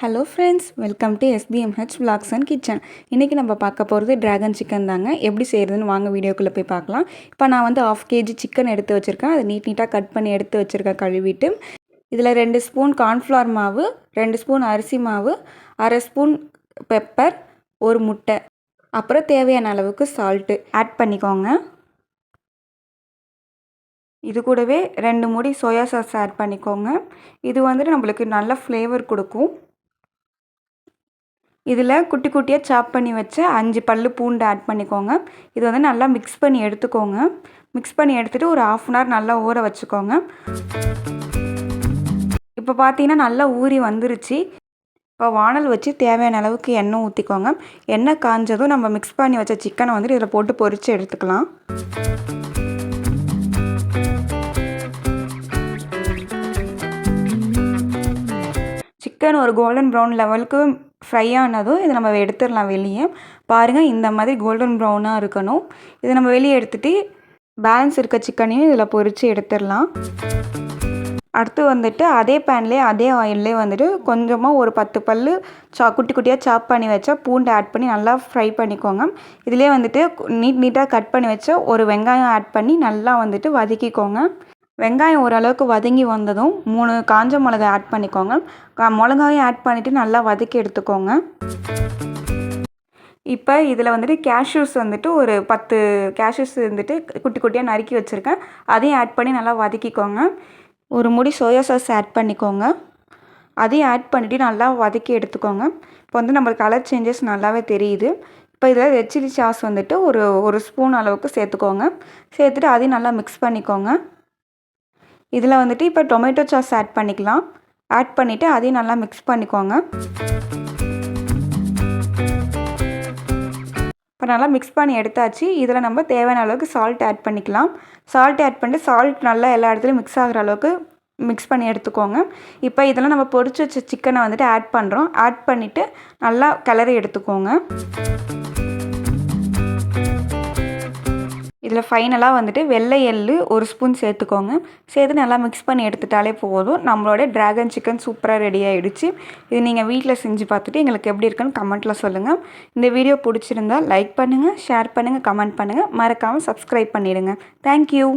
Hello friends, welcome to SBMH Vlogs and Kitchen. இன்றைக்கி நம்ம பார்க்க போகிறது ட்ராகன் சிக்கன் தாங்க. எப்படி செய்கிறதுன்னு வாங்க வீடியோக்குள்ளே போய் பார்க்கலாம். இப்போ நான் வந்து 1/2 kg சிக்கன் எடுத்து வச்சுருக்கேன். அதை நீட்டாக கட் பண்ணி எடுத்து வச்சுருக்கேன் கழுவிட்டு. இதில் 2 ஸ்பூன் கார்ன்ஃப்ளவர் மாவு, 2 ஸ்பூன் அரிசி மாவு, 1/2 ஸ்பூன் பெப்பர், ஒரு முட்டை, அப்புறம் தேவையான அளவுக்கு சால்ட்டு ஆட் பண்ணிக்கோங்க. இது கூடவே 2 மூடி சோயா சாஸ் ஆட் பண்ணிக்கோங்க. இது வந்துட்டு நம்மளுக்கு நல்ல ஃப்ளேவர் கொடுக்கும். இதில் குட்டி குட்டியாக சாப் பண்ணி வச்ச 5 பல்லு பூண்டு ஆட் பண்ணிக்கோங்க. இது வந்து நல்லா மிக்ஸ் பண்ணி எடுத்துக்கோங்க. மிக்ஸ் பண்ணி எடுத்துகிட்டு ஒரு 1/2 அன் ஹவர் நல்லா ஊற வச்சுக்கோங்க. இப்போ பார்த்தீங்கன்னா நல்லா ஊறி வந்துருச்சு. இப்போ வானல் வச்சு தேவையான அளவுக்கு எண்ணெய் ஊற்றிக்கோங்க. எண்ணெய் காஞ்சதும் நம்ம மிக்ஸ் பண்ணி வச்ச சிக்கனை வந்துட்டு இதில் போட்டு பொரித்து எடுத்துக்கலாம். சிக்கன் ஒரு கோல்டன் ப்ரௌன் லெவலுக்கு ஃப்ரை ஆனதும் இதை நம்ம எடுத்துடலாம் வெளியே. பாருங்கள், இந்த மாதிரி கோல்டன் ப்ரௌனாக இருக்கணும். இதை நம்ம வெளியே எடுத்துகிட்டு பேலன்ஸ் இருக்க சிக்கனையும் இதில் பொரித்து எடுத்துடலாம். அடுத்து வந்துட்டு அதே பேன்லேயே அதே ஆயிலே வந்துட்டு கொஞ்சமாக ஒரு 10 பல்லு குட்டி குட்டியாக சாப் பண்ணி வச்சா பூண்டு ஆட் பண்ணி நல்லா ஃப்ரை பண்ணிக்கோங்க. இதிலே வந்துட்டு நீட்டாக கட் பண்ணி வச்ச ஒரு வெங்காயம் ஆட் பண்ணி நல்லா வந்துட்டு வதக்கிக்கோங்க. வெங்காயம் ஓரளவுக்கு வதங்கி வந்ததும் 3 காஞ்ச மிளகாய் ஆட் பண்ணிக்கோங்க. மிளகாயும் ஆட் பண்ணிவிட்டு நல்லா வதக்கி எடுத்துக்கோங்க. இப்போ இதில் வந்துட்டு கேஷ்யூஸ் வந்துட்டு ஒரு 10 கேஷ்யூஸ் வந்துட்டு குட்டி குட்டியாக நறுக்கி வச்சுருக்கேன். அதையும் ஆட் பண்ணி நல்லா வதக்கிக்கோங்க. ஒரு மூடி சோயா சாஸ் ஆட் பண்ணிக்கோங்க. அதையும் ஆட் பண்ணிவிட்டு நல்லா வதக்கி எடுத்துக்கோங்க. இப்போ வந்து நம்மளுக்கு கலர் சேஞ்சஸ் நல்லாவே தெரியுது. இப்போ இதில் ரெட் சில்லி சாஸ் வந்துட்டு ஒரு ஸ்பூன் அளவுக்கு சேர்த்துக்கோங்க. சேர்த்துட்டு அதையும் நல்லா மிக்ஸ் பண்ணிக்கோங்க. இதில் வந்துட்டு இப்போ டொமேட்டோ சாஸ் ஆட் பண்ணிக்கலாம். ஆட் பண்ணிவிட்டு அதையும் நல்லா மிக்ஸ் பண்ணிக்கோங்க. இப்போ நல்லா மிக்ஸ் பண்ணி எடுத்தாச்சு. இதில் நம்ம தேவையான அளவுக்கு சால்ட் ஆட் பண்ணிக்கலாம். சால்ட் ஆட் பண்ணிட்டு சால்ட் நல்லா எல்லா இடத்துலையும் மிக்ஸ் ஆகிற அளவுக்கு மிக்ஸ் பண்ணி எடுத்துக்கோங்க. இப்போ இதெல்லாம் நம்ம பொரிச்சு வச்ச சிக்கனை வந்துட்டு ஆட் பண்ணுறோம். ஆட் பண்ணிவிட்டு நல்லா கிளறி எடுத்துக்கோங்க. இதில் ஃபைனலாக வந்துட்டு வெள்ளை எள்ளு 1 ஸ்பூன் சேர்த்துக்கோங்க. சேர்த்து நல்லா மிக்ஸ் பண்ணி எடுத்துட்டாலே போதும். நம்மளோட ட்ராகன் சிக்கன் சூப்பராக ரெடி ஆகிடுச்சு. இது நீங்கள் வீட்டில் செஞ்சு பார்த்துட்டு எங்களுக்கு எப்படி இருக்குன்னு கமெண்ட்டில் சொல்லுங்கள். இந்த வீடியோ பிடிச்சிருந்தால் லைக் பண்ணுங்கள், ஷேர் பண்ணுங்கள், கமெண்ட் பண்ணுங்கள். மறக்காமல் சப்ஸ்கிரைப் பண்ணிவிடுங்க. தேங்க்யூ.